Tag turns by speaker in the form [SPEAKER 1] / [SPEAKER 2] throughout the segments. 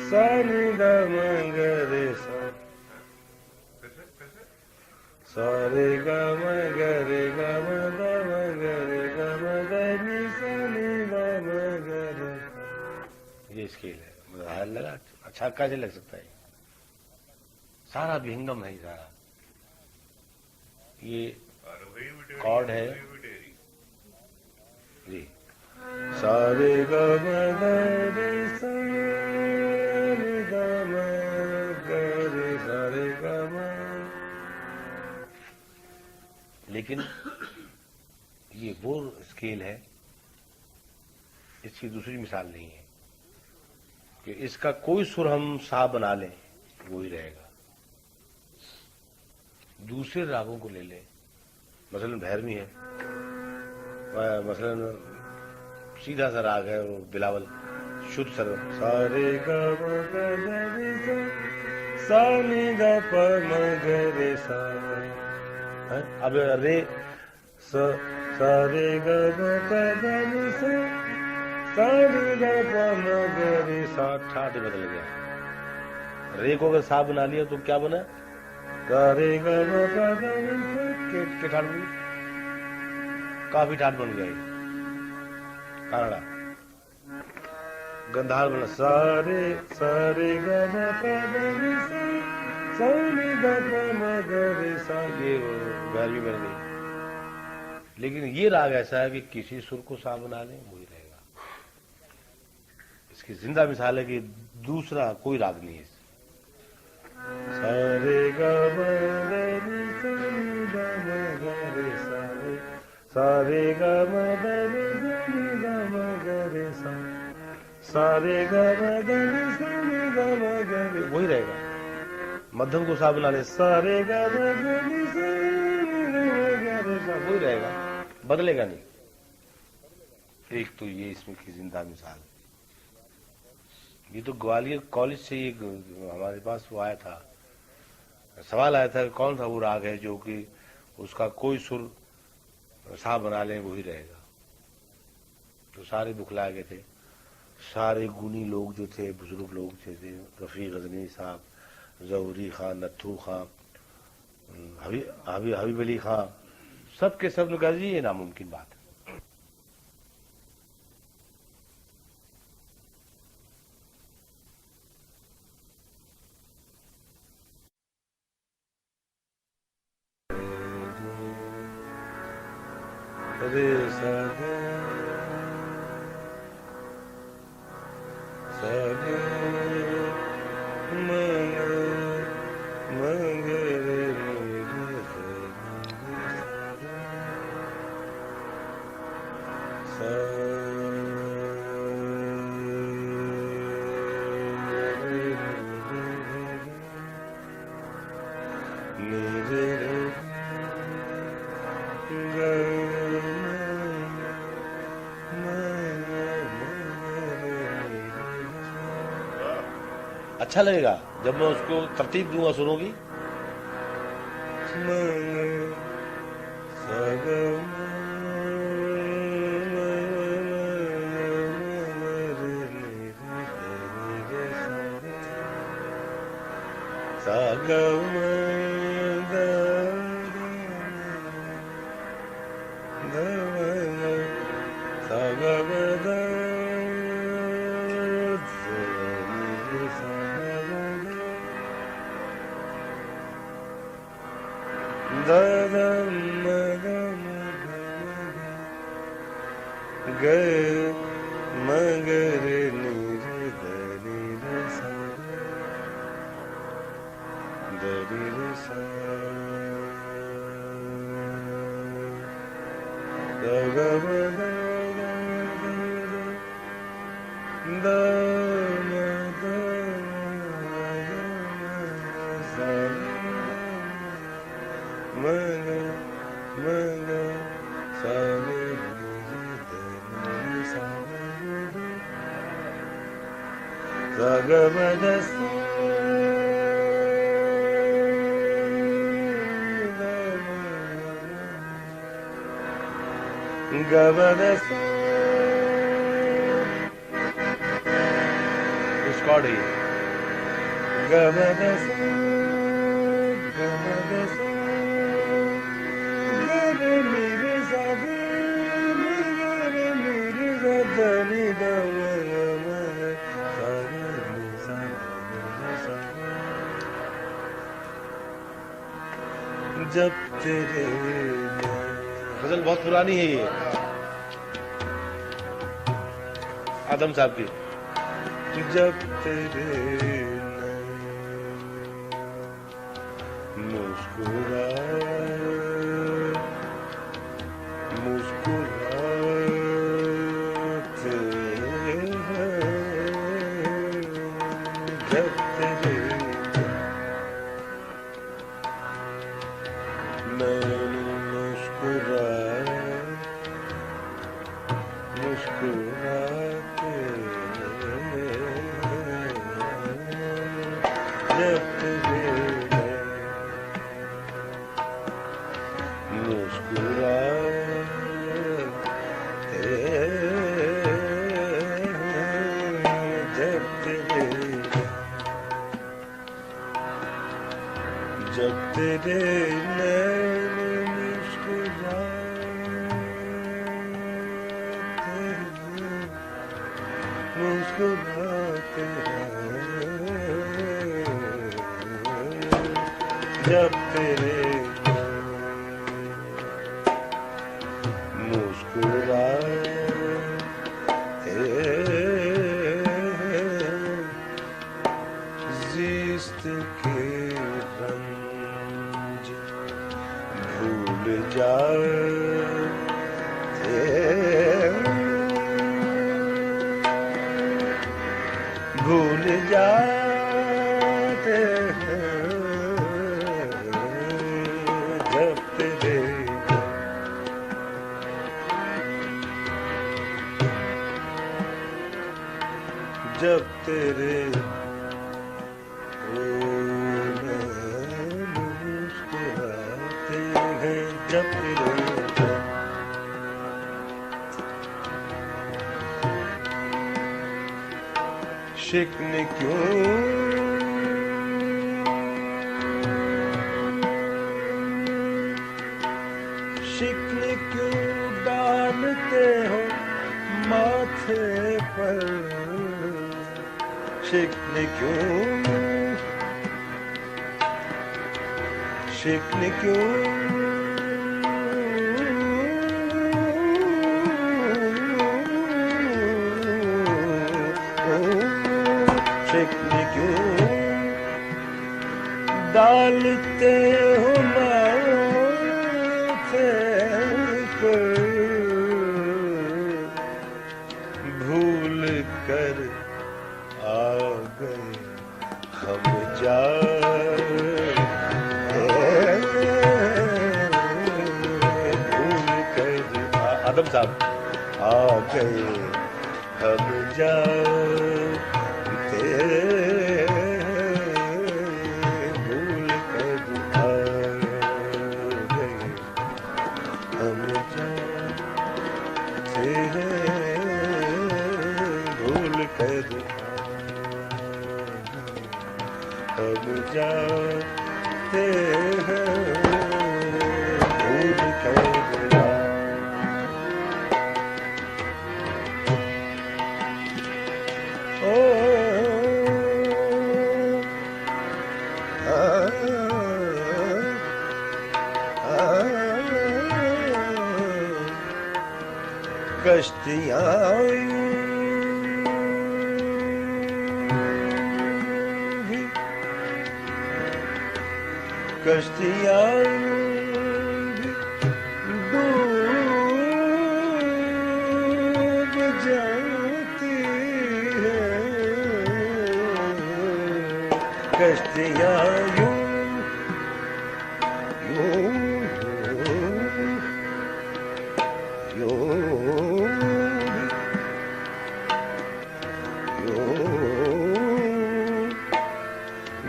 [SPEAKER 1] सा नि द म ग रे सा सा रे ग म ग रे ग म द म ग रे ग म द नि सा नि द म ग रे। ये स्केल है। हाल लगा अच्छा कैसे लग सकता है? सारा विहंगम है सारा। ये कॉर्ड है जी। सारे ग म ग रे सा नि द म ग रे सा रे ग म। लेकिन ये वो स्केल है, इसकी दूसरी मिसाल नहीं है कि इसका कोई सुर हम सा बना लें वो ही रहेगा। दूसरे रागों को ले लें, मसलन भैरवी है, मसलन सीधा सा राग है वो बिलावल, शुद्ध सर्व सा रे ग म ग रे सा सा नि द प म ग रे सा। अब रे सा सा रे ग म प द नि सा सा नि द प म ग रे सा। ठाट बदल गया। रे को अगर सा बना लिया तो क्या बना? गा रे ग म प द नि सा के ठाट बनी, काफी ठाट बन गया। कानड़ा गंधार बना सा रे ग म प द नि सा सा नि द प म ग रे सा। ये भैरवी बन गई। लेकिन ये राग ऐसा है कि किसी सुर को सा बना लें वही रहेगा। इसकी जिंदा मिसाल है कि दूसरा कोई राग नहीं है। सा रे ग म रे नि सा नि द म ग रे सा रे सा रे ग म द नि सा नि द म ग रे सा सा रे ग म द नि सा नि द म ग रे। वही रहेगा। मध्यम को सा बना ले सा रे ग म द नि सा नि द म ग रे सा, वही रहेगा, बदलेगा नहीं। एक तो ये इसमें की जिंदा मिसाल। ये तो ग्वालियर कॉलेज से एक हमारे पास वो आया था, सवाल आया था कौन सा वो राग है जो कि उसका कोई सुर सा बना लें वही रहेगा। तो सारे बुखलाए गए थे, सारे गुनी लोग जो थे, बुजुर्ग लोग थे, रफी गजनी साहब, जहूरी खां, नत्थू खां, हबीब अली खां, सब के सब ने कहा जी ये नामुमकिन बात है। रे सा ग सा ग म ग रे नि रे सा नि रे ग। अच्छा लगेगा जब मैं उसको तरतीब दूंगा, सुनोगी? ग म ग रे नि रे द नि रे सा द नि रे सा द ग म द द म द सा म ग म ग सा नि सा ग म द सा ग म द सा। इस कॉर्ड है Gamadasa, gamadasa, gare mere sa gare mere sa dani da ma sa ni sa sa जब तेरे गजल बहुत पुरानी है ये आदम साहब की जब तेरे मुस्कुराए मुस्कुराते हैं जब तेरे मैंने मुस्कुराए मुस्कुराते जब तेरे जब तेरे नैन मुस्कुराते जब तेरे मुस्कुराते जिस्त के रंज भूल जाते भूल जाते जब तेरे जब तेरे मुस्कुराते हैं जब तेरे शिकने क्यों शिकने क्यों डालते हो माथे पर शिकने क्यों शिकने क्यों शिकने क्यों डालते हो माथे पर भूल कर आ गए हम भूल कर आदम साहब आ गए हम भूल कर आ गए हम भूल कर हम जाते हैं भूल कर ओ कश्तियाँ कश्तियाँ डूब जाती हैं कश्तियाँ यूं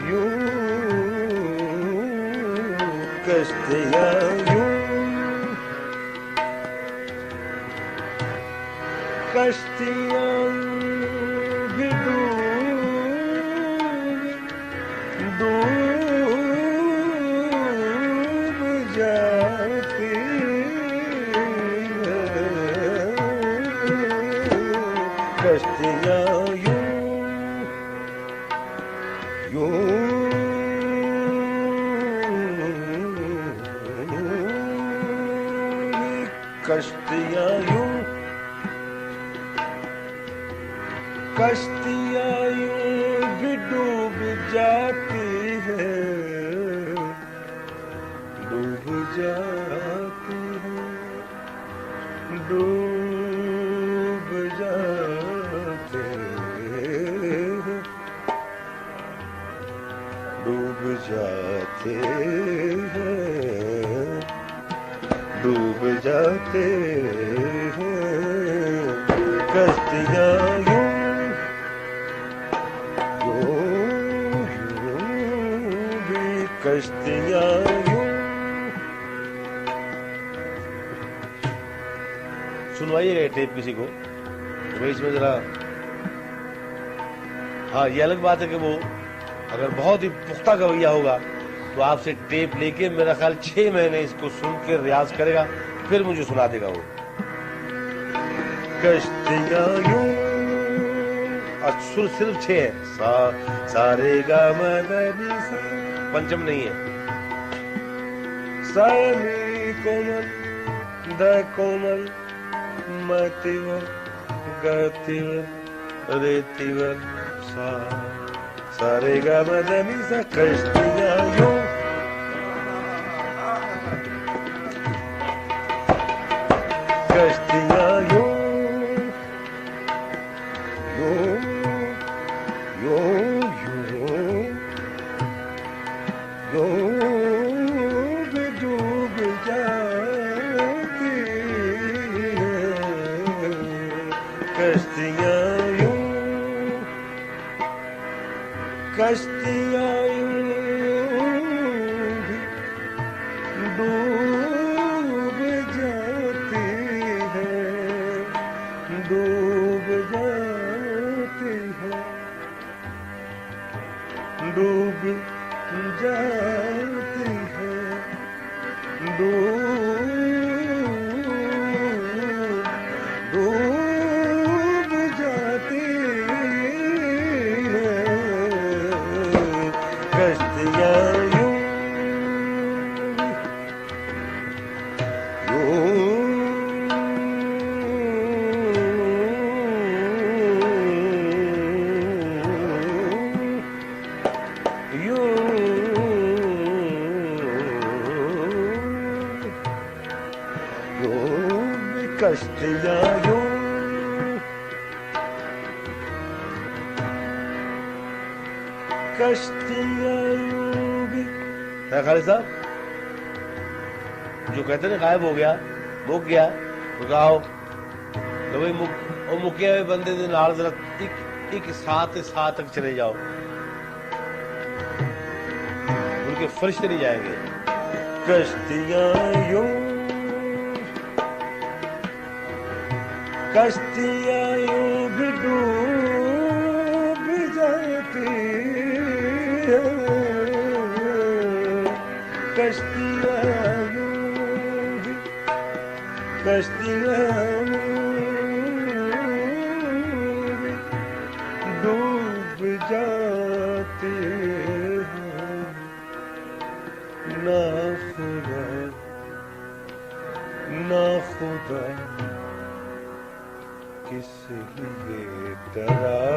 [SPEAKER 1] यूं कश्तियाँ यूं कश्तियाँ भी डूब डूब जाती है कश्तियाँ यूं यूं कश्तियाँ यूं कश्तियाँ यूं भी डूब जाती है डूब जाती है डूब जाते हैं डूब जाते हैं डूब जाते हैं कश्तियाँ यूं कश्तियाँ यूं। सुनवाइएगा टेप किसी को तो भाई इसमें जरा। हाँ ये अलग बात है कि वो अगर बहुत ही पुख्ता गवैया होगा तो आपसे टेप लेके मेरा ख्याल 6 महीने इसको सुन के रियाज करेगा फिर मुझे सुना देगा वो। कश्तियाँ यूं सुर सिर्फ 6 है सा सारे गा म ग नी सा पंचम नहीं है सा नी कोमल द कोमल मतिवर गतिवर रेतिवर सा सारे गा म ग नी सा कश्तियाँ यूं कश्तियाँ यूं डूब जाती है कश्तियाँ यूं कश्तियाँ यूं डूब जाती है डूब जाती है डूब जाती है डूब जाती है कश्तियाँ यूं कश्तियाँ यूं कश्तियाँ यूं भी। खालिद साहब जो कहते ना गायब हो गया मुक गया तो गाओ तो भाई मुके हुए बंदे दे नाल जरा एक साथ तक चले जाओ उनके फरिश्ते नहीं जाएंगे। कश्तियाँ यूं कश्तियाँ यूं भी डूब जाती है कश्तियाँ यूं भी कश्तियाँ भी डूब जाती हैं ना खुदा ना खुदा किस लिए डराते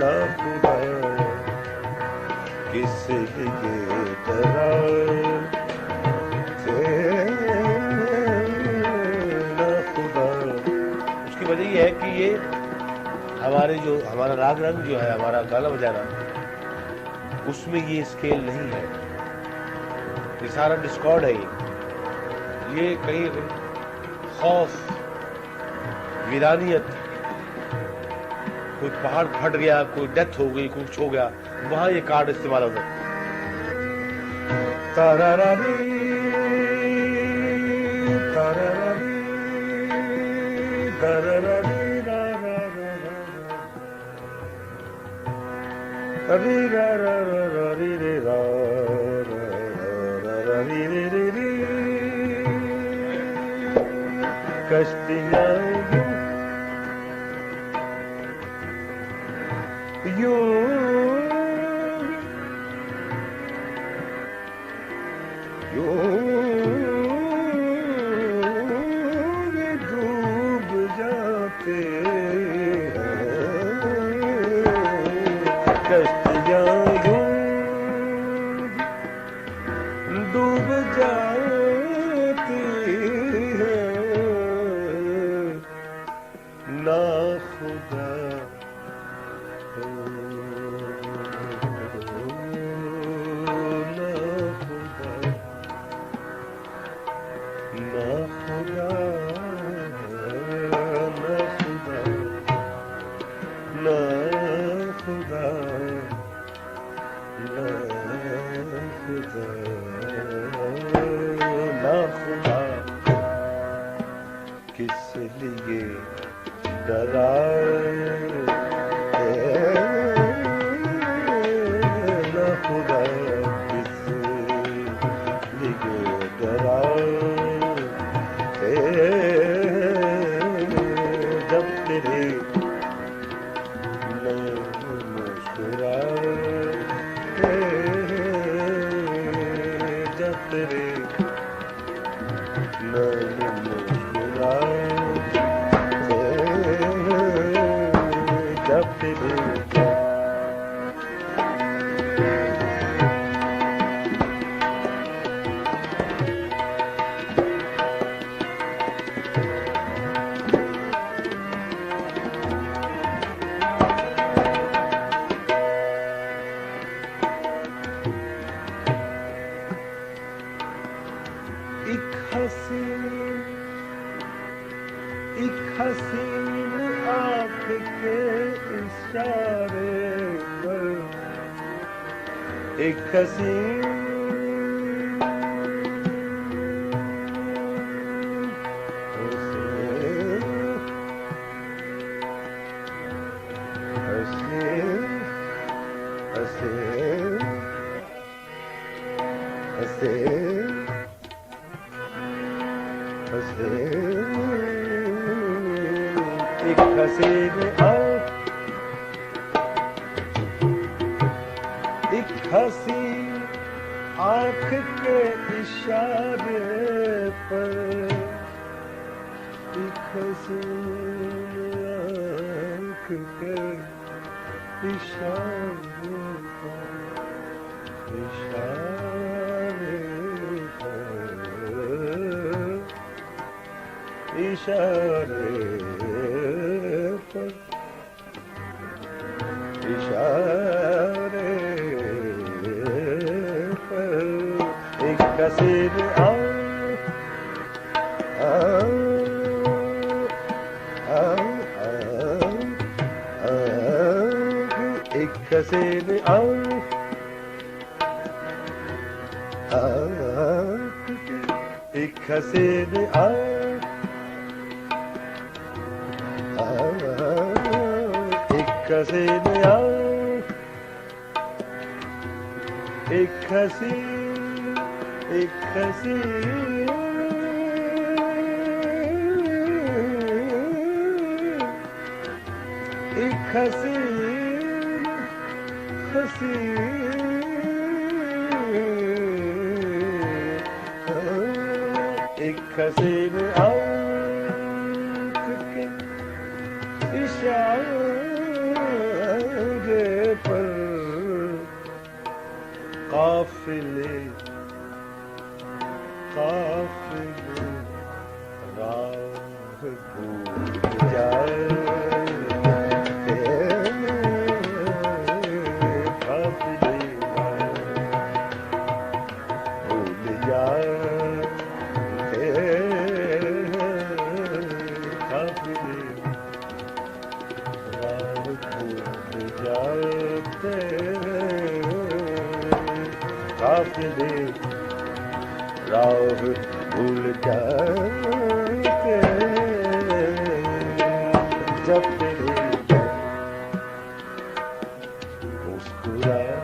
[SPEAKER 1] ना खुदा किस लिए डराते ना खुदा। उसकी वजह ये है कि ये हमारा राग रंग जो है हमारा गाना बजाना उसमें ये स्केल नहीं है ये सारा डिस्कॉर्ड है ये कहीं खौफ वीरानियत कोई पहाड़ फट गया कोई डेथ हो गई कुछ हो गया वहां ये कार्ड इस्तेमाल होता है। तारारारी तारारारी तारारारी रा रा रा रा ri ga ra ra ra ri ri ra ra ra ra ri ri ri ri कश्तियाँ यूं डूब जाते कश्तियाँ यूं डूब जाती हैं ना खुदा किस लिए डराए ना खुदा किस लिए डराए जब तेरे मुस्कुराए जब तेरे एक हसीन आँख के इशारे पर एक हसीन एक हसीन एक हसीन आँख के इशारे पर एक हसीन आँख के इशारे पर इशारे पर एक हसीन एक हसीन एक हसीन एक हसीन एक हसीन एक हसीन एक हसीन आँख के इशारे पर काफिले राह भूल जाए काफिले भूल जाए काफिले राह भूल जाते काफिले राह भूल जाते जब तेरे मुस्कुराए मधुरा